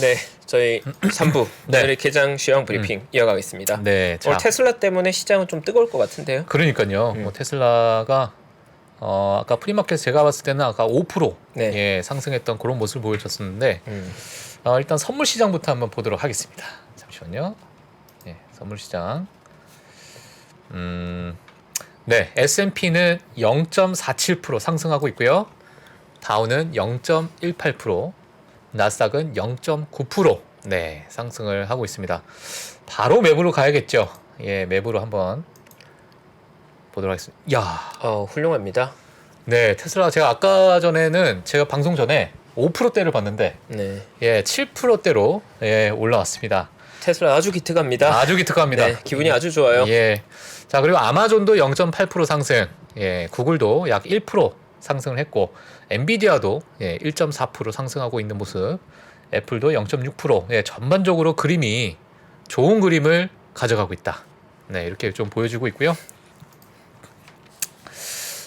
네, 저희 3부 네. 오늘의 개장 시황 브리핑 이어가겠습니다. 네, 오늘 자, 테슬라 때문에 시장은 좀 뜨거울 것 같은데요. 그러니까요. 뭐 테슬라가 아까 프리마켓 제가 봤을 때는 아까 5% 네. 예, 상승했던 그런 모습을 보여줬었는데 음. 일단 선물 시장부터 한번 보도록 하겠습니다. 잠시만요. 예, 선물 시장. 네, S&P는 0.47% 상승하고 있고요. 다우는 0.18%, 나스닥은 0.9% 네, 상승을 하고 있습니다. 바로 매부로 가야겠죠. 예, 매부로 한번 보도록 하겠습니다. 야, 훌륭합니다. 네, 테슬라 제가 아까 전에는 제가 방송 전에 5%대를 봤는데 네, 예, 7%대로 예, 올라왔습니다. 테슬라 아주 기특합니다. 아주 기특합니다. 네, 기분이 아주 좋아요. 예. 자, 그리고 아마존도 0.8% 상승, 예, 구글도 약 1% 상승을 했고, 엔비디아도 예, 1.4% 상승하고 있는 모습, 애플도 0.6%, 예, 전반적으로 그림이 좋은 그림을 가져가고 있다. 네, 이렇게 좀 보여주고 있고요.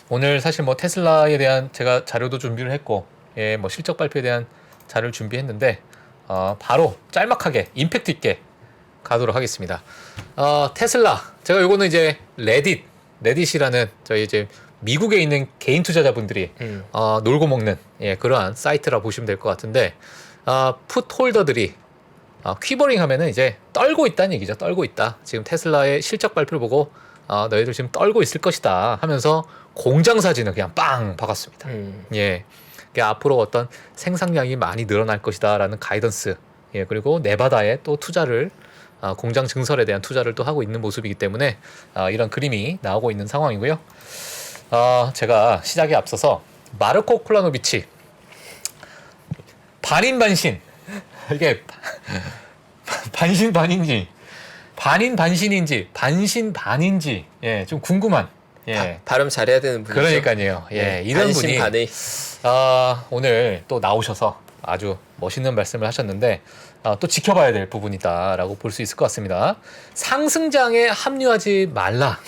오늘 사실 뭐 테슬라에 대한 제가 자료도 준비를 했고, 예, 뭐 실적 발표에 대한 자료를 준비했는데, 바로 짤막하게 임팩트 있게 가도록 하겠습니다. 테슬라 제가 요거는 이제 레딧이라는 저희 이제 미국에 있는 개인 투자자분들이 놀고 먹는 예, 그러한 사이트라 보시면 될 것 같은데 풋홀더들이 퀴버링 하면은 이제 떨고 있다는 얘기죠. 떨고 있다. 지금 테슬라의 실적 발표를 보고 너희들 지금 떨고 있을 것이다 하면서 공장 사진을 그냥 빵 박았습니다. 예, 앞으로 어떤 생산량이 많이 늘어날 것이다라는 가이던스. 예, 그리고 네바다에 또 투자를 공장 증설에 대한 투자를 또 하고 있는 모습이기 때문에 이런 그림이 나오고 있는 상황이고요. 제가 시작에 앞서서 마르코 콜라노비치 반인반신 이게 반신반인지 반인반신인지 반신반인지 예, 좀 궁금한 예. 발음 잘해야 되는 분이죠. 그러니까요. 예, 네, 이런 분이 반신반의. 오늘 또 나오셔서 아주 멋있는 말씀을 하셨는데 또 지켜봐야 될 부분이다라고 볼 수 있을 것 같습니다. 상승장에 합류하지 말라.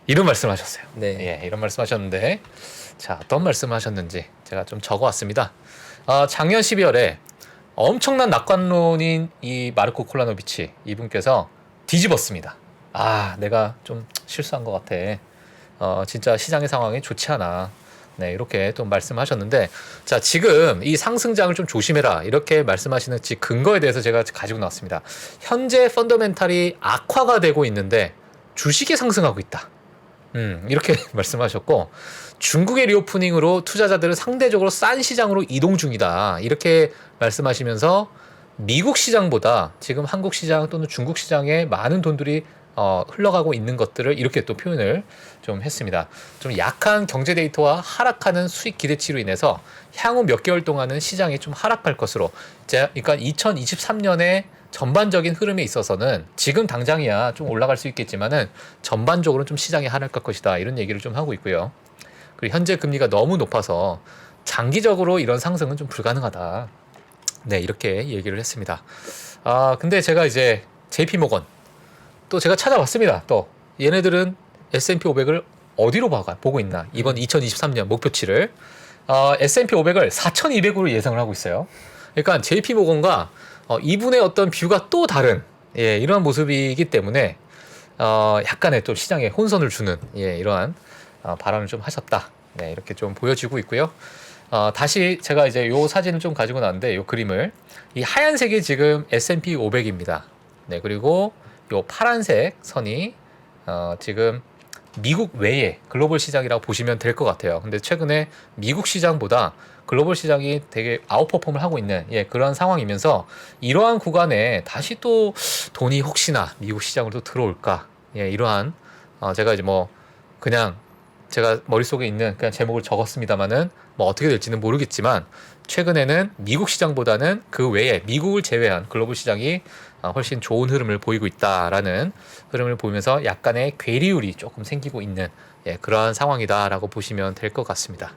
이런 말씀을 하셨어요. 네. 예, 이런 말씀하셨는데 자, 어떤 말씀을 하셨는지 제가 좀 적어왔습니다. 작년 12월에 엄청난 낙관론인 이 마르코 콜라노비치 이분께서 뒤집었습니다. 내가 좀 실수한 것 같아. 진짜 시장의 상황이 좋지 않아. 네, 이렇게 또 말씀하셨는데, 자, 지금 이 상승장을 좀 조심해라. 이렇게 말씀하시는 근거에 대해서 제가 가지고 나왔습니다. 현재 펀더멘탈이 악화가 되고 있는데, 주식이 상승하고 있다. 이렇게 말씀하셨고, 중국의 리오프닝으로 투자자들은 상대적으로 싼 시장으로 이동 중이다. 이렇게 말씀하시면서, 미국 시장보다 지금 한국 시장 또는 중국 시장에 많은 돈들이 흘러가고 있는 것들을 이렇게 또 표현을 좀 했습니다. 좀 약한 경제 데이터와 하락하는 수익 기대치로 인해서 향후 몇 개월 동안은 시장이 좀 하락할 것으로, 그러니까 2023년에 전반적인 흐름에 있어서는 지금 당장이야 좀 올라갈 수 있겠지만은 전반적으로 좀 시장이 하락할 것이다, 이런 얘기를 좀 하고 있고요. 그리고 현재 금리가 너무 높아서 장기적으로 이런 상승은 좀 불가능하다. 네, 이렇게 얘기를 했습니다. 근데 제가 이제 JP모건 또 제가 찾아봤습니다. 또 얘네들은 S&P 500을 어디로 보고 있나? 이번 2023년 목표치를 S&P 500을 4,200으로 예상을 하고 있어요. 그러니까 JP모건과 이분의 어떤 뷰가 또 다른 이러한 모습이기 때문에 약간의 또 시장에 혼선을 주는 이러한 발언을 좀 하셨다. 네, 이렇게 좀 보여지고 있고요. 다시 제가 이제 요 사진을 좀 가지고 나왔는데 요 그림을, 이 하얀색이 지금 S&P 500입니다. 네, 그리고 요 파란색 선이 지금 미국 외의 글로벌 시장이라고 보시면 될 것 같아요. 근데 최근에 미국 시장보다 글로벌 시장이 되게 아웃퍼폼을 하고 있는 그런 상황이면서, 이러한 구간에 다시 또 돈이 혹시나 미국 시장으로 또 들어올까, 이러한 제가 이제 뭐 그냥 제가 머릿속에 있는 그냥 제목을 적었습니다만은 뭐 어떻게 될지는 모르겠지만, 최근에는 미국 시장보다는 그 외에 미국을 제외한 글로벌 시장이 훨씬 좋은 흐름을 보이고 있다라는 흐름을 보면서 약간의 괴리율이 조금 생기고 있는 그러한 상황이다라고 보시면 될 것 같습니다.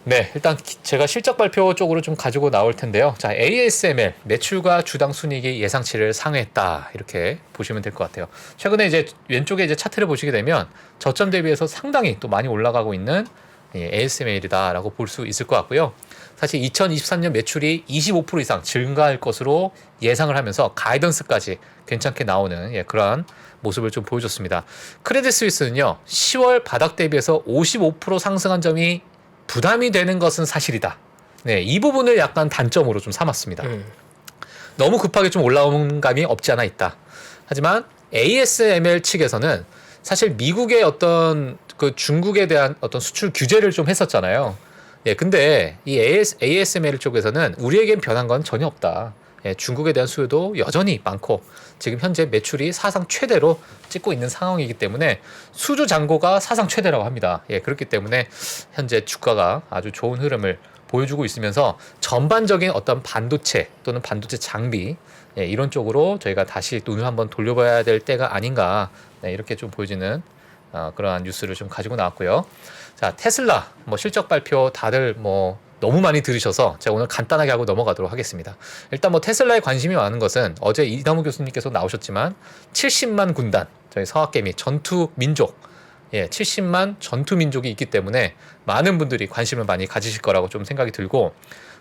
네, 일단 제가 실적 발표 쪽으로 좀 가지고 나올 텐데요. 자, ASML 매출과 주당 순이익이 예상치를 상회했다, 이렇게 보시면 될 것 같아요. 최근에 이제 왼쪽에 이제 차트를 보시게 되면 저점 대비해서 상당히 또 많이 올라가고 있는 ASML이다라고 볼 수 있을 것 같고요. 사실 2023년 매출이 25% 이상 증가할 것으로 예상을 하면서 가이던스까지 괜찮게 나오는 그러한 모습을 좀 보여줬습니다. 크레딧 스위스는요, 10월 바닥 대비해서 55% 상승한 점이 부담이 되는 것은 사실이다. 네, 이 부분을 약간 단점으로 좀 삼았습니다. 너무 급하게 좀 올라온 감이 없지 않아 있다. 하지만 ASML 측에서는 사실 미국의 어떤 그 중국에 대한 어떤 수출 규제를 좀 했었잖아요. 근데 이 ASML 쪽에서는 우리에겐 변한 건 전혀 없다. 중국에 대한 수요도 여전히 많고 지금 현재 매출이 사상 최대로 찍고 있는 상황이기 때문에 수주 잔고가 사상 최대라고 합니다. 그렇기 때문에 현재 주가가 아주 좋은 흐름을 보여주고 있으면서 전반적인 어떤 반도체 또는 반도체 장비 이런 쪽으로 저희가 다시 눈을 한번 돌려봐야 될 때가 아닌가 이렇게 좀 보여지는 그러한 뉴스를 좀 가지고 나왔고요. 자, 테슬라 실적 발표 다들 너무 많이 들으셔서 제가 오늘 간단하게 하고 넘어가도록 하겠습니다. 일단 테슬라에 관심이 많은 것은 어제 이남우 교수님께서 나오셨지만 70만 군단, 저희 서학개미 전투 민족, 70만 전투 민족이 있기 때문에 많은 분들이 관심을 많이 가지실 거라고 좀 생각이 들고,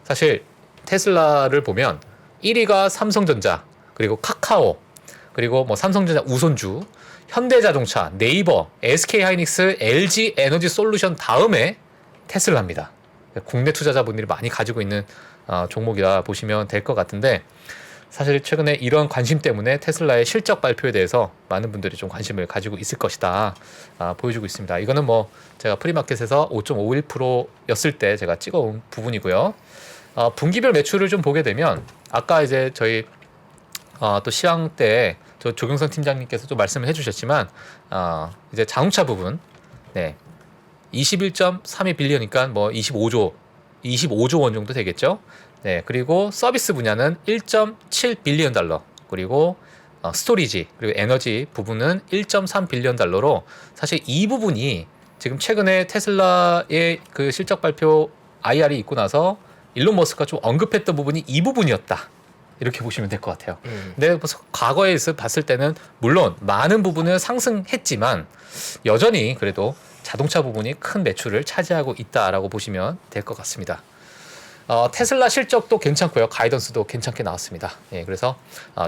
사실 테슬라를 보면 1위가 삼성전자, 그리고 카카오, 그리고 삼성전자 우선주, 현대자동차, 네이버, SK하이닉스, LG 에너지 솔루션 다음에 테슬라입니다. 국내 투자자분들이 많이 가지고 있는 종목이라 보시면 될 것 같은데, 사실 최근에 이런 관심 때문에 테슬라의 실적 발표에 대해서 많은 분들이 좀 관심을 가지고 있을 것이다 보여주고 있습니다. 이거는 제가 프리마켓에서 5.51%였을 때 제가 찍어온 부분이고요. 분기별 매출을 좀 보게 되면 아까 이제 저희 또 시황 때 저 조경선 팀장님께서 좀 말씀을 해주셨지만 이제 자동차 부분 21.32 빌리언이니까 25조 원 정도 되겠죠. 그리고 서비스 분야는 1.7 빌리언 달러, 그리고 스토리지 그리고 에너지 부분은 1.3 빌리언 달러로 사실 이 부분이 지금 최근에 테슬라의 그 실적 발표 IR이 있고 나서 일론 머스크가 좀 언급했던 부분이 이 부분이었다. 이렇게 보시면 될 것 같아요. 근데 과거에 봤을 때는 물론 많은 부분을 상승했지만 여전히 그래도 자동차 부분이 큰 매출을 차지하고 있다라고 보시면 될 것 같습니다. 테슬라 실적도 괜찮고요. 가이던스도 괜찮게 나왔습니다. 그래서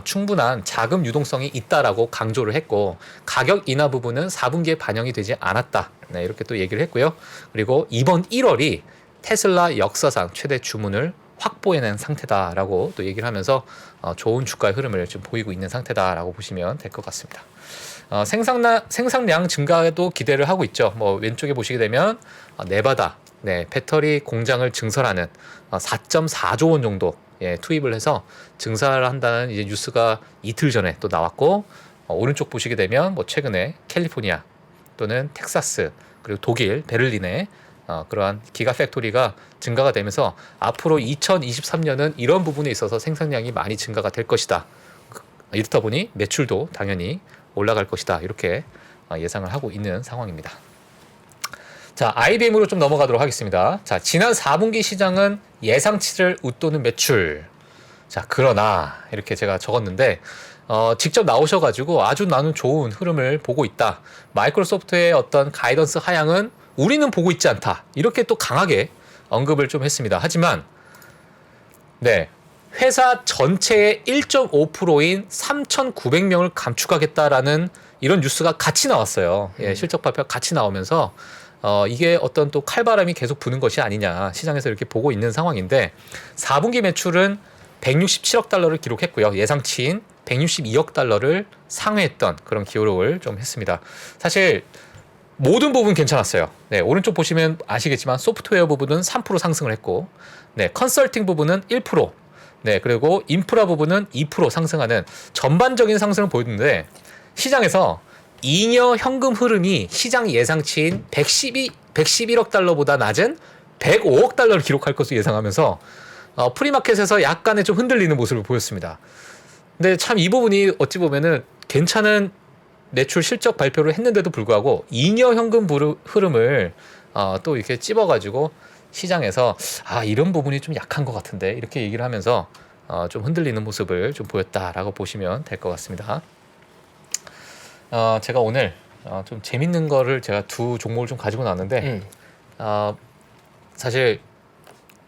충분한 자금 유동성이 있다라고 강조를 했고, 가격 인하 부분은 4분기에 반영이 되지 않았다. 이렇게 또 얘기를 했고요. 그리고 이번 1월이 테슬라 역사상 최대 주문을 확보해낸 상태다라고 또 얘기를 하면서 좋은 주가의 흐름을 좀 보이고 있는 상태다라고 보시면 될 것 같습니다. 생산량 증가도 기대를 하고 있죠. 왼쪽에 보시게 되면 네바다 배터리 공장을 증설하는 4.4조 원 정도 투입을 해서 증설을 한다는 이제 뉴스가 이틀 전에 또 나왔고, 오른쪽 보시게 되면 최근에 캘리포니아 또는 텍사스 그리고 독일 베를린에 그러한 기가 팩토리가 증가가 되면서 앞으로 2023년은 이런 부분에 있어서 생산량이 많이 증가가 될 것이다. 이렇다 보니 매출도 당연히 올라갈 것이다. 이렇게 예상을 하고 있는 상황입니다. 자, IBM으로 좀 넘어가도록 하겠습니다. 자, 지난 4분기 시장은 예상치를 웃도는 매출. 자, 그러나 이렇게 제가 적었는데 직접 나오셔가지고 아주 나는 좋은 흐름을 보고 있다. 마이크로소프트의 어떤 가이던스 하향은 우리는 보고 있지 않다. 이렇게 또 강하게 언급을 좀 했습니다. 하지만 회사 전체의 1.5%인 3,900명을 감축하겠다라는 이런 뉴스가 같이 나왔어요. 실적 발표가 같이 나오면서 이게 어떤 또 칼바람이 계속 부는 것이 아니냐, 시장에서 이렇게 보고 있는 상황인데, 4분기 매출은 167억 달러를 기록했고요. 예상치인 162억 달러를 상회했던 그런 기록을 좀 했습니다. 사실 모든 부분 괜찮았어요. 오른쪽 보시면 아시겠지만 소프트웨어 부분은 3% 상승을 했고, 컨설팅 부분은 1%, 그리고 인프라 부분은 2% 상승하는 전반적인 상승을 보였는데, 시장에서 잉여 현금 흐름이 시장 예상치인 111억 달러보다 낮은 105억 달러를 기록할 것으로 예상하면서 프리마켓에서 약간의 좀 흔들리는 모습을 보였습니다. 근데 참 이 부분이 어찌 보면은 괜찮은 매출 실적 발표를 했는데도 불구하고 잉여 현금 흐름을 또 이렇게 찝어가지고 시장에서 이런 부분이 좀 약한 것 같은데 이렇게 얘기를 하면서 좀 흔들리는 모습을 좀 보였다라고 보시면 될 것 같습니다. 제가 오늘 좀 재밌는 거를 제가 두 종목을 좀 가지고 나왔는데 사실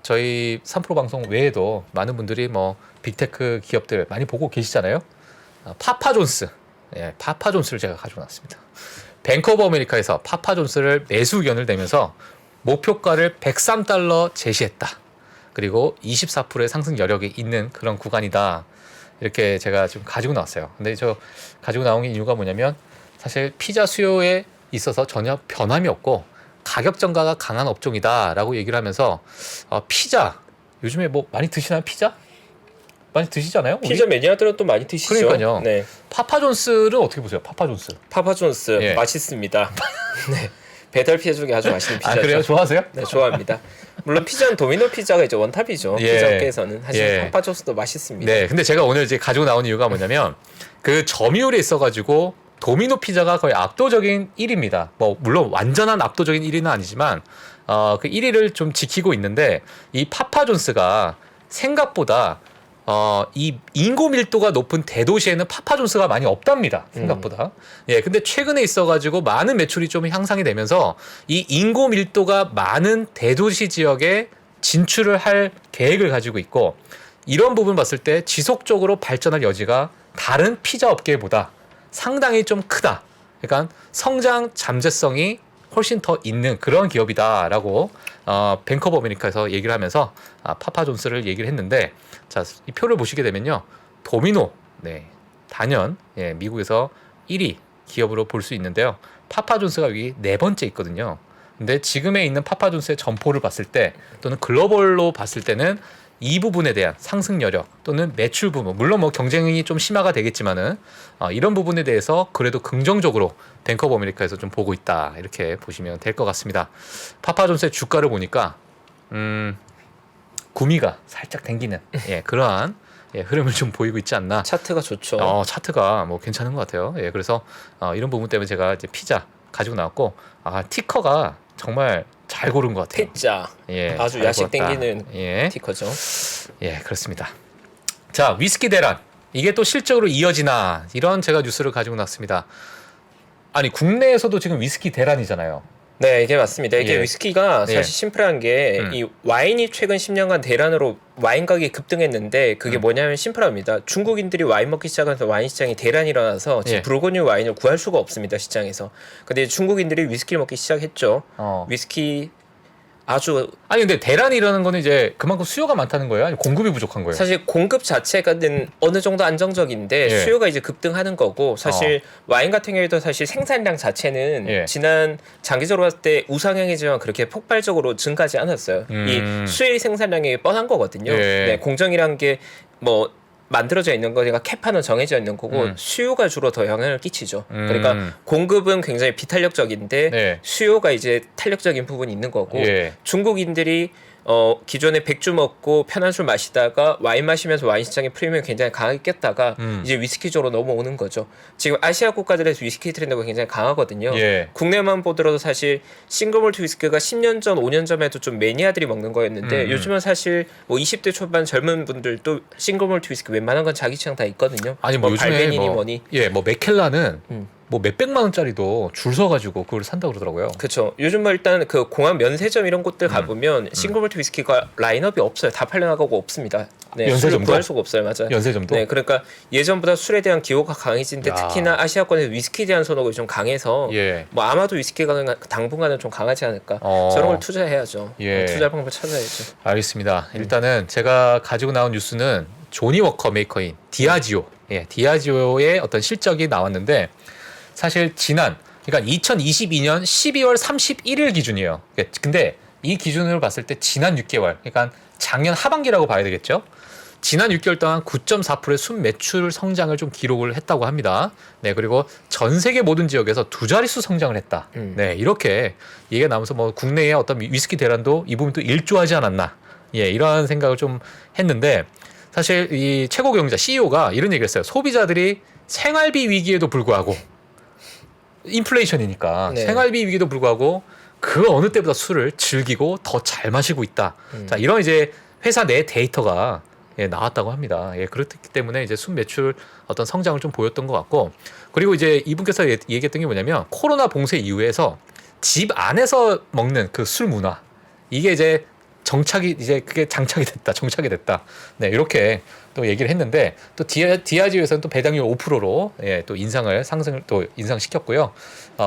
저희 3프로 방송 외에도 많은 분들이 뭐 빅테크 기업들 많이 보고 계시잖아요. 파파존스, 예, 파파존스를 제가 가지고 왔습니다. 뱅크 오브 아메리카에서 파파존스를 매수 의견을 내면서 목표가를 103달러 제시했다. 그리고 24%의 상승 여력이 있는 그런 구간이다. 이렇게 제가 지금 가지고 나왔어요. 근데 저 가지고 나온 이유가 뭐냐면 사실 피자 수요에 있어서 전혀 변함이 없고 가격 전가가 강한 업종이다라고 얘기를 하면서 피자 요즘에 뭐 많이 드시나요? 피자? 많이 드시잖아요? 피자 매니아들은 또 많이 드시죠. 그러니까요. 네. 파파존스를 어떻게 보세요? 파파존스. 파파존스 예. 맛있습니다. 네. 배달 피자 중에 아주 맛있는 피자죠. 아 그래요? 좋아하세요? 네, 좋아합니다. 물론 피자는 도미노 피자가 이제 원탑이죠. 예. 피자계에서는 사실 예. 파파존스도 맛있습니다. 네. 근데 제가 오늘 이제 가지고 나온 이유가 뭐냐면 그 점유율에 있어가지고 도미노 피자가 거의 압도적인 1위입니다. 뭐 물론 완전한 압도적인 1위는 아니지만 그 1위를 좀 지키고 있는데 이 파파존스가 생각보다 이 인구 밀도가 높은 대도시에는 파파존스가 많이 없답니다. 생각보다. 예, 근데 최근에 있어가지고 많은 매출이 좀 향상이 되면서 이 인구 밀도가 많은 대도시 지역에 진출을 할 계획을 가지고 있고 이런 부분 봤을 때 지속적으로 발전할 여지가 다른 피자 업계보다 상당히 좀 크다. 그러니까 성장 잠재성이 훨씬 더 있는 그런 기업이다라고 뱅크 오브 아메리카에서 얘기를 하면서 파파존스를 얘기를 했는데 자, 이 표를 보시게 되면요. 도미노, 네, 단연 예, 미국에서 1위 기업으로 볼 수 있는데요. 파파존스가 여기 네 번째 있거든요. 근데 지금에 있는 파파존스의 점포를 봤을 때 또는 글로벌로 봤을 때는 이 부분에 대한 상승 여력 또는 매출 부분 물론 뭐 경쟁이 좀 심화가 되겠지만은 이런 부분에 대해서 그래도 긍정적으로 뱅크 오브 아메리카에서 좀 보고 있다 이렇게 보시면 될 것 같습니다. 파파존스의 주가를 보니까 구미가 살짝 당기는 예, 그러한 예, 흐름을 좀 보이고 있지 않나. 차트가 좋죠. 차트가 뭐 괜찮은 것 같아요. 예, 그래서 이런 부분 때문에 제가 이제 피자 가지고 나왔고 티커가 정말 잘 고른 것 같아요. 피자. 예, 아주 잘 야식 고랐다. 땡기는 예. 티커죠. 예, 그렇습니다. 자, 위스키 대란. 이게 또 실적으로 이어지나 이런 제가 뉴스를 가지고 나왔습니다. 아니, 국내에서도 지금 위스키 대란이잖아요. 네, 이게 맞습니다. 이게 예. 위스키가 사실 예. 심플한 게 이 와인이 최근 10년간 대란으로 와인 가격이 급등했는데 그게 뭐냐면 심플합니다. 중국인들이 와인 먹기 시작하면서 와인 시장이 대란이 일어나서 지금 예. 부르고뉴 와인을 구할 수가 없습니다, 시장에서. 근데 중국인들이 위스키를 먹기 시작했죠. 위스키 아주 아니 근데 대란이라는 거는 이제 그만큼 수요가 많다는 거예요? 아니면 공급이 부족한 거예요? 사실 공급 자체가는 어느 정도 안정적인데 예. 수요가 이제 급등하는 거고 사실 와인 같은 경우에도 사실 생산량 자체는 예. 지난 장기적으로 봤을 때 우상향이지만 그렇게 폭발적으로 증가하지 않았어요. 이 수일 생산량이 뻔한 거거든요. 예. 네, 공정이란 게 뭐 만들어져 있는 거니까 캐파는 정해져 있는 거고 수요가 주로 더 영향을 끼치죠. 그러니까 공급은 굉장히 비탄력적인데 네. 수요가 이제 탄력적인 부분이 있는 거고 예. 중국인들이 기존에 백주 먹고 편한 술 마시다가 와인 마시면서 와인 시장의 프리미엄이 굉장히 강하게 꼈다가 이제 위스키 쪽으로 넘어오는 거죠. 지금 아시아 국가들에서 위스키 트렌드가 굉장히 강하거든요. 예. 국내만 보더라도 사실 싱글몰트 위스키가 10년 전, 5년 전에도 좀 매니아들이 먹는 거였는데 요즘은 사실 뭐 20대 초반 젊은 분들도 싱글몰트 위스키 웬만한 건 자기 취향 다 있거든요. 아니 뭐 요즘에 발베니니 뭐, 뭐니. 예, 뭐 맥켈라는 뭐 몇백만 원짜리도 줄 서가지고 그걸 산다 그러더라고요. 그렇죠. 요즘 뭐 일단 그 공항 면세점 이런 곳들 가보면 싱글몰트 위스키가 라인업이 없어요. 다 팔려나가고 없습니다. 네, 술을 연세점도? 구할 수가 없어요. 맞아요. 연세점도? 네, 그러니까 예전보다 술에 대한 기호가 강해진데 야. 특히나 아시아권에서 위스키에 대한 선호가 좀 강해서 예. 뭐 아마도 위스키가 당분간은 좀 강하지 않을까. 저런 걸 투자해야죠. 예. 투자 방법 찾아야죠. 알겠습니다. 일단은 제가 가지고 나온 뉴스는 조니 워커 메이커인 디아지오, 예, 디아지오의 어떤 실적이 나왔는데 사실 그러니까 2022년 12월 31일 기준이에요. 근데 이 기준으로 봤을 때 지난 6개월, 그러니까 작년 하반기라고 봐야 되겠죠. 지난 6개월 동안 9.4%의 순매출 성장을 좀 기록을 했다고 합니다. 네, 그리고 전 세계 모든 지역에서 두 자릿수 성장을 했다. 네, 이렇게 얘기가 나오면서 뭐 국내의 어떤 위스키 대란도 이 부분도 일조하지 않았나. 예, 이러한 생각을 좀 했는데 사실 이 최고 경영자 CEO가 이런 얘기를 했어요. 소비자들이 생활비 위기에도 불구하고 인플레이션이니까 네. 생활비 위기도 불구하고 그 어느 때보다 술을 즐기고 더 잘 마시고 있다. 자, 이런 이제 회사 내 데이터가 예, 나왔다고 합니다. 예, 그렇기 때문에 이제 순 매출 어떤 성장을 좀 보였던 것 같고, 그리고 이제 이분께서 얘기했던 게 뭐냐면 코로나 봉쇄 이후에서 집 안에서 먹는 그 술 문화 이게 이제 그게 정착이 됐다. 네, 이렇게 또 얘기를 했는데 또 디아지오에서는 또 배당률 5%로 예, 또 상승을 또 인상시켰고요.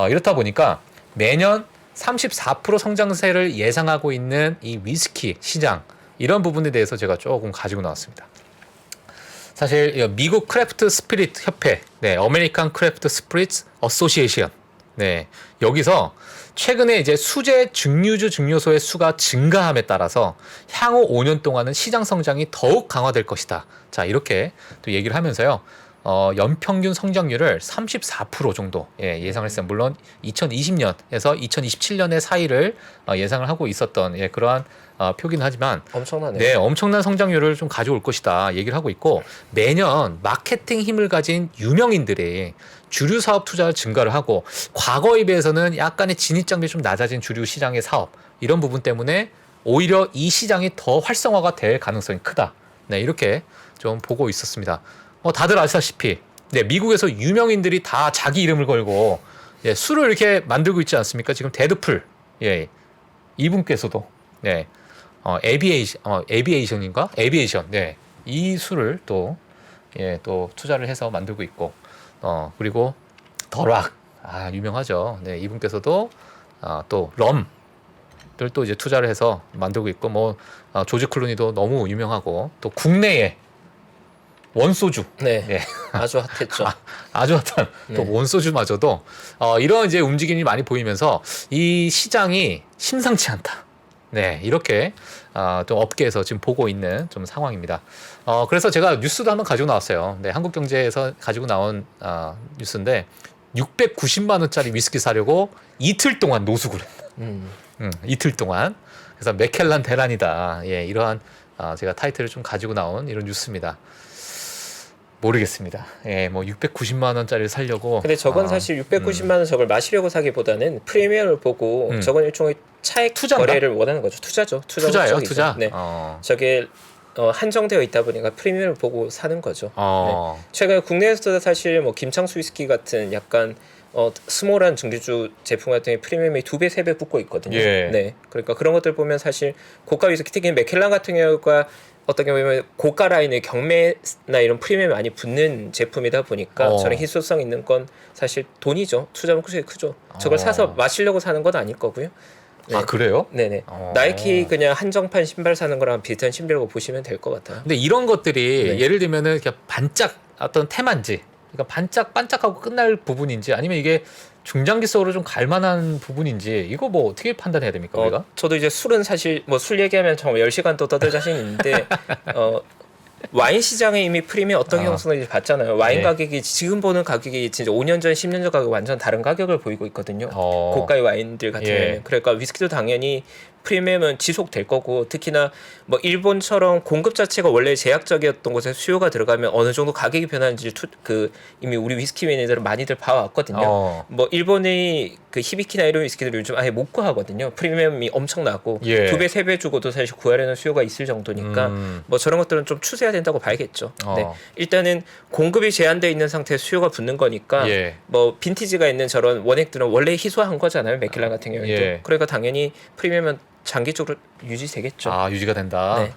이렇다 보니까 매년 34% 성장세를 예상하고 있는 이 위스키 시장 이런 부분에 대해서 제가 조금 가지고 나왔습니다. 사실 미국 크래프트 스피릿 협회, 네, 어메리칸 크래프트 스피릿 어소시에이션, 네, 여기서 최근에 이제 수제 증류주 증류소의 수가 증가함에 따라서 향후 5년 동안은 시장 성장이 더욱 강화될 것이다. 자, 이렇게 또 얘기를 하면서요. 연평균 성장률을 34% 정도 예상을 했어요. 물론 2020년에서 2027년의 사이를 예상을 하고 있었던 그러한 표기는 하지만 엄청나네요. 네, 엄청난 성장률을 좀 가져올 것이다 얘기를 하고 있고 매년 마케팅 힘을 가진 유명인들이 주류 사업 투자를 증가를 하고 과거에 비해서는 약간의 진입장벽이 좀 낮아진 주류 시장의 사업 이런 부분 때문에 오히려 이 시장이 더 활성화가 될 가능성이 크다. 네, 이렇게 좀 보고 있었습니다. 다들 아시다시피 네, 미국에서 유명인들이 다 자기 이름을 걸고 술을 이렇게 만들고 있지 않습니까? 지금 데드풀 이분께서도 네, 에비에이션 네, 이 술을 또 투자를 해서 만들고 있고 그리고 더락 유명하죠. 네, 이분께서도 또 럼들 또 이제 투자를 해서 만들고 있고 조지 클루니도 너무 유명하고 또 국내에 원소주. 네. 네. 아주 핫했죠. 아주 핫한 또 네. 원소주마저도 이런 이제 움직임이 많이 보이면서 이 시장이 심상치 않다. 네, 이렇게 좀 업계에서 지금 보고 있는 좀 상황입니다. 그래서 제가 뉴스도 한번 가지고 나왔어요. 네, 한국경제에서 가지고 나온 뉴스인데 690만 원짜리 위스키 사려고 이틀 동안 노숙을 했다. 이틀 동안. 그래서 맥켈란 대란이다. 예, 이러한 제가 타이틀을 좀 가지고 나온 이런 뉴스입니다. 모르겠습니다. 예, 690만 원짜리를 살려고. 근데 저건 사실 690만 원 저걸 마시려고 사기보다는 프리미엄을 보고 저건 일종의 차익 투자인가? 거래를 원하는 거죠. 투자죠. 투자예요, 목적이죠. 투자. 네. 저게 한정되어 있다 보니까 프리미엄을 보고 사는 거죠. 네. 최근에 국내에서도 사실 김창수 위스키 같은 약간 스몰한 증류주 제품 같은 경우에 프리미엄이 2배, 3배 붙고 있거든요. 예. 네. 그러니까 그런 것들 보면 사실 고가 위스키 특히 맥켈란 같은 경우가 어떤 경우에 고가 라인의 경매나 이런 프리미엄이 많이 붙는 제품이다 보니까 저는 희소성 있는 건 사실 돈이죠. 투자 목적이 크죠. 저걸 사서 마시려고 사는 건 아닐 거고요. 네. 아, 그래요? 네네. 나이키 그냥 한정판 신발 사는 거랑 비슷한 신발이라고 보시면 될 것 같아요. 근데 이런 것들이 네. 예를 들면은 그냥 반짝 어떤 테마인지, 그러니까 반짝반짝하고 끝날 부분인지 아니면 이게 중장기성으로 좀 갈만한 부분인지 이거 어떻게 판단해야 됩니까 우리가? 저도 이제 술은 사실 술 얘기하면 정말 10시간 또 떠들 자신 있는데 와인 시장에 이미 프리미엄 어떤 형성인지 봤잖아요. 와인 네. 가격이 지금 보는 가격이 진짜 5년 전, 10년 전 가격 완전 다른 가격을 보이고 있거든요. 고가의 와인들 같은 경우는. 그러니까 위스키도 당연히 프리미엄은 지속될 거고 특히나 일본처럼 공급 자체가 원래 제약적이었던 곳에 수요가 들어가면 어느 정도 가격이 변하는지 이미 우리 위스키 매니저들은 많이들 봐왔거든요. 일본의 그 히비키나 이런 위스키들 요즘 아예 못 구하거든요. 프리미엄이 엄청나고 2배, 3배 주고도 사실 구하려는 수요가 있을 정도니까 저런 것들은 좀 추세해야 된다고 봐야겠죠. 네. 일단은 공급이 제한되어 있는 상태에 수요가 붙는 거니까 빈티지가 있는 저런 원액들은 원래 희소한 거잖아요. 맥켈란 같은 경우에도. 그러니까 당연히 프리미엄은 장기적으로 유지되겠죠. 유지가 된다. 네.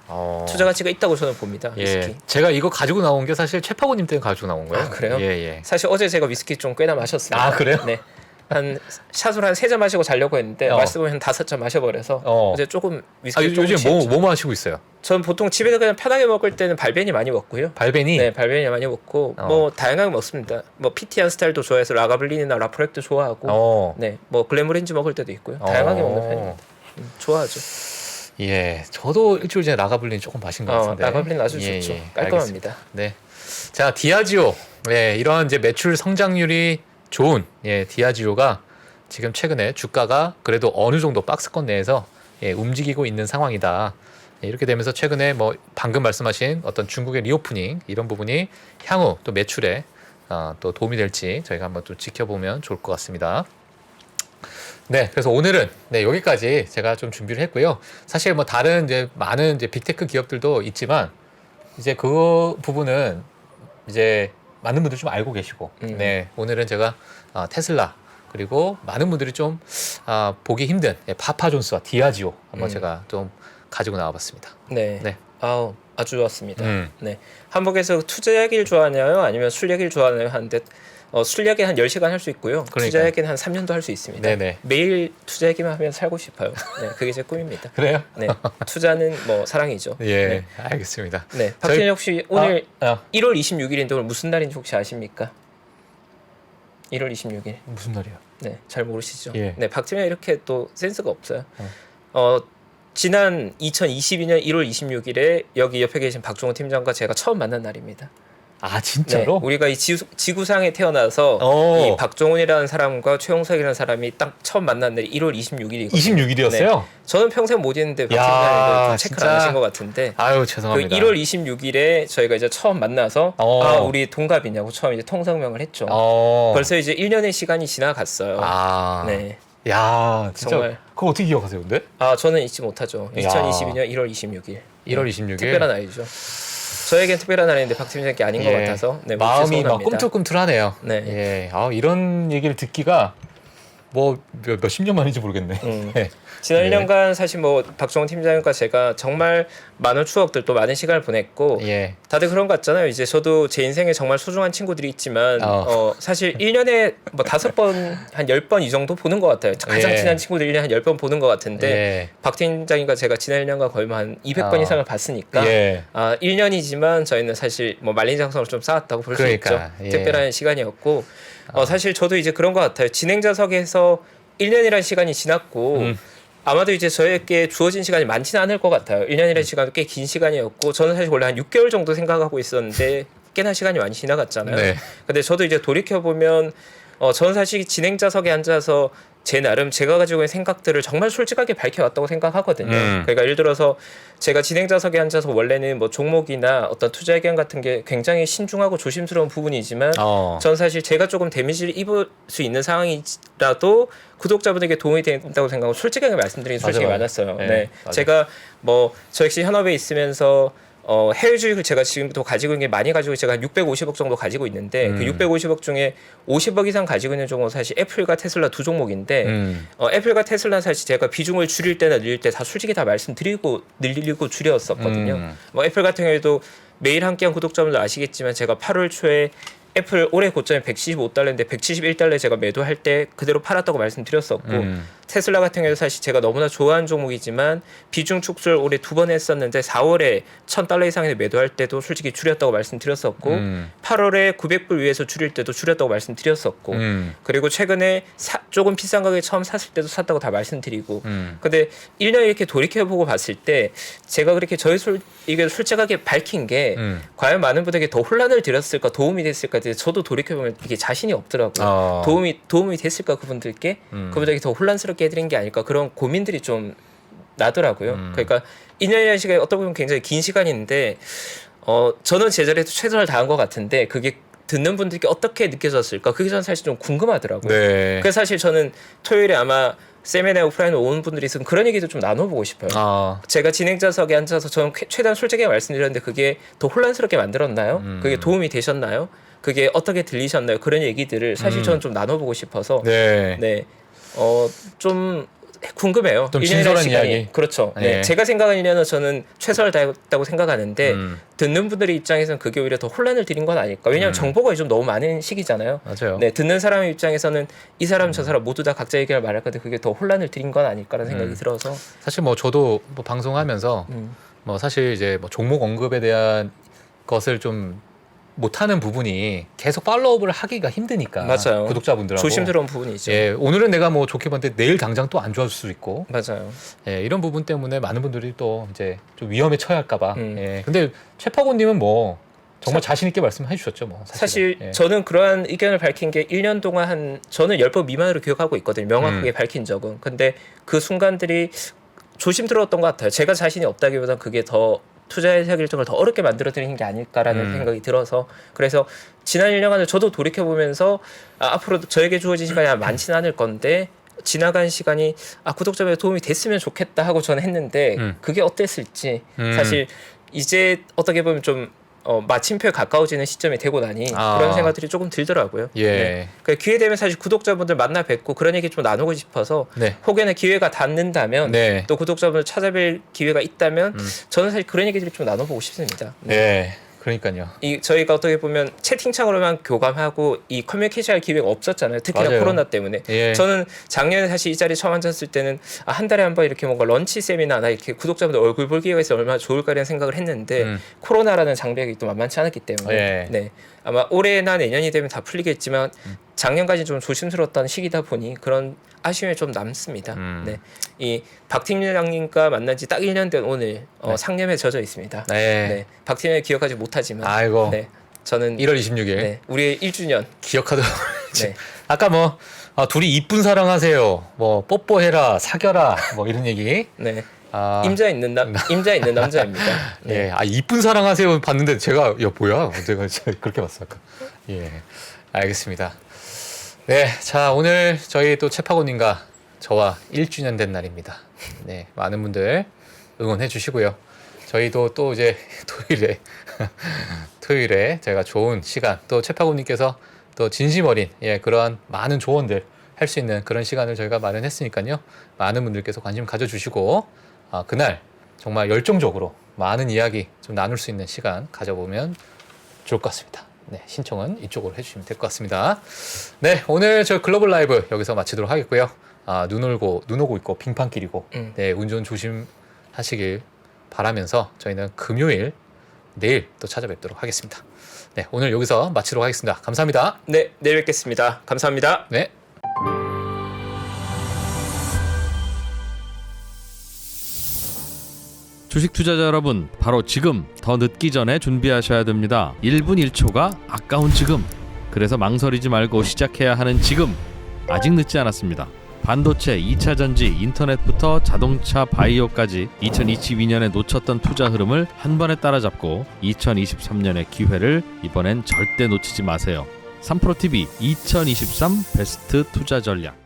투자 가치가 있다고 저는 봅니다. 위스키. 제가 이거 가지고 나온 게 사실 최파고님 때문에 가지고 나온 거예요. 그래요? 예. 사실 어제 제가 위스키 좀 꽤나 마셨습니다. 그래요? 네. 한 샷으로 한 3잔 마시고 자려고 했는데 말씀을 한 5잔 마셔버려서 어제 조금 위스키 조금 요즘 뭐 마시고 있어요? 전 보통 집에서 그냥 편하게 먹을 때는 발베니 많이 먹고요. 발베니? 네, 발베니 많이 먹고 다양하게 먹습니다. 피티한 스타일도 좋아해서 라가블린이나 라프렉도 좋아하고 네, 글렌모렌지 먹을 때도 있고요. 다양하게 먹는 편입니다. 좋아하죠. 예, 저도 일주일 전에 라가블린 조금 마신 것 같은데. 라가블린 아주 좋죠. 깔끔합니다. 알겠습니다. 네, 자 디아지오, 이런 이제 매출 성장률이 좋은 디아지오가 지금 최근에 주가가 그래도 어느 정도 박스권 내에서 움직이고 있는 상황이다. 이렇게 되면서 최근에 방금 말씀하신 어떤 중국의 리오프닝 이런 부분이 향후 또 매출에 또 도움이 될지 저희가 한번 또 지켜보면 좋을 것 같습니다. 네, 그래서 오늘은 여기까지 제가 좀 준비를 했고요. 사실 다른 많은 빅테크 기업들도 있지만 이제 그 부분은 이제 많은 분들 좀 알고 계시고, 오늘은 제가 테슬라 그리고 많은 분들이 좀 보기 힘든 파파 존스와 디아지오 한번 제가 좀 가지고 나와봤습니다. 네. 네. 아주 좋았습니다. 네. 한국에서 투자 얘기를 좋아하나요? 아니면 술 얘기를 좋아하나요? 하는데 술 얘기 한 10시간 할 수 있고요. 그러니까요. 투자 얘기는 한 3년도 할 수 있습니다. 네네. 매일 투자 얘기만 하면 살고 싶어요. 네, 그게 제 꿈입니다. 그래요? 네. 투자는 뭐 사랑이죠. 예, 네. 알겠습니다. 네. 박진영 혹시 오늘 1월 26일인데 오늘 무슨 날인지 혹시 아십니까? 1월 26일. 무슨 날이요? 네, 잘 모르시죠? 예. 네, 박진영 이렇게 또 센스가 없어요. 지난 2022년 1월 26일에 여기 옆에 계신 박종훈 팀장과 제가 처음 만난 날입니다. 아 진짜로? 네, 우리가 이 지구상에 태어나서 이 박종훈이라는 사람과 최용석이라는 사람이 딱 처음 만난 날이 1월 26일이거든요. 26일이었어요? 네. 저는 평생 못 잊는데 박 팀장이 체크를 안 하신 것 같은데. 아유 죄송합니다. 그 1월 26일에 저희가 이제 처음 만나서 우리 동갑이냐고 처음 이제 통성명을 했죠. 벌써 이제 1년의 시간이 지나갔어요. 네. 야 진짜 정말. 그거 어떻게 기억하세요, 근데? 저는 잊지 못하죠. 2022년 1월 26일. 1월 26일. 특별한 날이죠. 저에겐 특별한 날인데 박 팀장께 아닌 것 같아서 네, 마음이 막 꿈틀꿈틀하네요. 네. 예. 이런 얘기를 듣기가 뭐 몇십 년 만인지 모르겠네. 네. 지난 1년간 사실 뭐 박종훈 팀장과 제가 정말 많은 추억들 또 많은 시간을 보냈고 다들 그런 거 같잖아요. 이제 저도 제 인생에 정말 소중한 친구들이 있지만 사실 1년에 뭐 5번 한 10번 이 정도 보는 것 같아요. 가장 친한 친구들 1년에 한 10번 보는 것 같은데 박 팀장과 제가 지난 1년간 거의 한 200번 이상을 봤으니까 1년이지만 저희는 사실 뭐 말린 장성을 좀 쌓았다고 볼 수 있죠. 특별한 시간이었고 사실 저도 이제 그런 것 같아요. 진행자석에서 1년이라는 시간이 지났고 아마도 이제 저에게 주어진 시간이 많지는 않을 것 같아요. 1년이라는 시간은 꽤 긴 시간이었고 저는 사실 원래 한 6개월 정도 생각하고 있었는데 꽤나 시간이 많이 지나갔잖아요. 근데 저도 이제 돌이켜보면 저는 사실 진행자석에 앉아서 제 나름 제가 가지고 있는 생각들을 정말 솔직하게 밝혀왔다고 생각하거든요. 그러니까 예를 들어서 제가 진행자석에 앉아서 원래는 뭐 종목이나 어떤 투자 의견 같은 게 굉장히 신중하고 조심스러운 부분이지만 전 사실 제가 조금 데미지를 입을 수 있는 상황이라도 구독자분에게 도움이 된다고 생각하고 솔직하게 말씀드리는 솔직히 많았어요. 네. 제가 뭐 저 역시 현업에 있으면서 해외 주식을 제가 지금도 가지고 있는 게 많이 가지고 제가 한 650억 정도 가지고 있는데 그 650억 중에 50억 이상 가지고 있는 종목은 사실 애플과 테슬라 두 종목인데 애플과 테슬라는 사실 제가 비중을 줄일 때나 늘릴 때 다 솔직히 다 말씀드리고 늘리고 줄였었거든요. 뭐 애플 같은 경우에도 매일 함께한 구독자분들 아시겠지만 제가 8월 초에 애플 올해 고점이 175달러인데 171달러에 제가 매도할 때 그대로 팔았다고 말씀드렸었고 테슬라 같은 경우도 사실 제가 너무나 좋아하는 종목이지만 비중 축소를 올해 2번 했었는데 4월에 1,000달러 이상에 매도할 때도 솔직히 줄였다고 말씀드렸었고 8월에 900불 위에서 줄일 때도 줄였다고 말씀드렸었고 그리고 최근에 조금 비싼 가격에 처음 샀을 때도 샀다고 다 말씀드리고 근데 1년 이렇게 돌이켜보고 봤을 때 제가 그렇게 이게 솔직하게 밝힌 게 과연 많은 분들에게 더 혼란을 드렸을까 도움이 됐을까 저도 돌이켜보면 이게 자신이 없더라고요. 도움이 됐을까 그분들께 그분들에게 더 혼란스럽게 해드린 게 아닐까 그런 고민들이 좀 나더라고요. 그러니까 2년이라는 시간이 어떻게 보면 굉장히 긴 시간인데 저는 제 자리에서 최선을 다한 것 같은데 그게 듣는 분들께 어떻게 느껴졌을까 그게 저는 사실 좀 궁금하더라고요. 그래서 사실 저는 토요일에 아마 세미나 오프라인에 오는 분들이 있으면 그런 얘기도 좀 나눠보고 싶어요. 제가 진행자석에 앉아서 저는 최대한 솔직하게 말씀드렸는데 그게 더 혼란스럽게 만들었나요? 그게 도움이 되셨나요? 그게 어떻게 들리셨나요? 그런 얘기들을 사실 저는 좀 나눠보고 싶어서 좀 궁금해요. 좀 진솔한 이야기. 그렇죠. 네. 제가 생각하는 1년은 저는 최선을 다했다고 생각하는데 듣는 분들의 입장에서는 그게 오히려 더 혼란을 드린 건 아닐까. 왜냐하면 정보가 요즘 너무 많은 시기잖아요. 맞아요. 네, 듣는 사람의 입장에서는 이 사람 저 사람 모두 다 각자 의견을 말할 건데 그게 더 혼란을 드린 건 아닐까라는 생각이 들어서 사실 뭐 저도 뭐 방송하면서 뭐 사실 이제 뭐 종목 언급에 대한 것을 좀 못하는 부분이 계속 팔로우업을 하기가 힘드니까 맞아요. 구독자분들하고 조심스러운 부분이죠. 오늘은 내가 뭐 좋게 봤는데 내일 당장 또 안 좋아질 수도 있고 맞아요. 이런 부분 때문에 많은 분들이 또 이제 좀 위험에 처할까봐. 근데 최파고님은 뭐 정말 자신 있게 말씀해 주셨죠, 뭐. 사실 저는 그러한 의견을 밝힌 게 1년 동안 저는 10번 미만으로 기억하고 있거든요. 명확하게 밝힌 적은. 근데 그 순간들이 조심스러웠던 것 같아요. 제가 자신이 없다기보다는 그게 더 투자의 결정을 더 어렵게 만들어드리는 게 아닐까라는 생각이 들어서 그래서 지난 1년간을 저도 돌이켜보면서 앞으로 저에게 주어진 시간이 많지는 않을 건데 지나간 시간이 구독자분에 도움이 됐으면 좋겠다 하고 저는 했는데 그게 어땠을지 사실 이제 어떻게 보면 좀 마침표에 가까워지는 시점이 되고 나니 그런 생각들이 조금 들더라고요. 예. 네. 그 기회 되면 사실 구독자분들 만나 뵙고 그런 얘기 좀 나누고 싶어서 네. 혹여나 기회가 닿는다면 네. 또 구독자분들 찾아뵐 기회가 있다면 저는 사실 그런 얘기들을 좀 나눠보고 싶습니다. 네. 그러니까요. 이 저희가 어떻게 보면 채팅창으로만 교감하고 이 커뮤니케이션할 기회가 없었잖아요. 특히나 맞아요. 코로나 때문에. 예. 저는 작년에 사실 이 자리에 처음 앉았을 때는 한 달에 한 번 이렇게 뭔가 런치 세미나나 이렇게 구독자분들 얼굴 볼 기회가 있으면 얼마나 좋을까라는 생각을 했는데 코로나라는 장벽이 또 만만치 않았기 때문에 예. 네. 아마 올해나 내년이 되면 다 풀리겠지만 작년까지 좀 조심스러웠던 시기다 보니 그런 아쉬움이 좀 남습니다. 네. 이 박팀장님과 만난 지 딱 1년 된 오늘 상념에 젖어 있습니다. 네. 네. 박팀장님 기억하지 못하지만 아이고. 네. 저는 1월 26일. 네. 우리의 1주년 기억하도록. 네. 아까 뭐 둘이 이쁜 사랑하세요. 뭐 뽀뽀해라, 사겨라. 뭐 이런 얘기. 네. 임자 임자 있는 남자입니다. 네. 예. 이쁜 사랑하세요 봤는데 제가 뭐야? 내가 그렇게 봤어 아까. 예. 알겠습니다. 네. 자, 오늘 저희 또 채파고님과 저와 1주년 된 날입니다. 네. 많은 분들 응원해 주시고요. 저희도 또 이제 토요일에 제가 좋은 시간 또 채파고님께서 또 진심 어린 그러한 많은 조언들 할 수 있는 그런 시간을 저희가 마련했으니까요. 많은 분들께서 관심 가져주시고 그날 정말 열정적으로 많은 이야기 좀 나눌 수 있는 시간 가져보면 좋을 것 같습니다. 네, 신청은 이쪽으로 해주시면 될 것 같습니다. 네, 오늘 저 글로벌 라이브 여기서 마치도록 하겠고요. 눈 오고 있고 빙판길이고 네, 운전 조심하시길 바라면서 저희는 금요일 내일 또 찾아뵙도록 하겠습니다. 네, 오늘 여기서 마치도록 하겠습니다. 감사합니다. 네, 내일 뵙겠습니다. 감사합니다. 네. 주식 투자자 여러분, 바로 지금 더 늦기 전에 준비하셔야 됩니다. 1분 1초가 아까운 지금. 그래서 망설이지 말고 시작해야 하는 지금. 아직 늦지 않았습니다. 반도체, 2차 전지, 인터넷부터 자동차, 바이오까지 2022년에 놓쳤던 투자 흐름을 한 번에 따라잡고 2023년의 기회를 이번엔 절대 놓치지 마세요. 3프로TV 2023 베스트 투자 전략.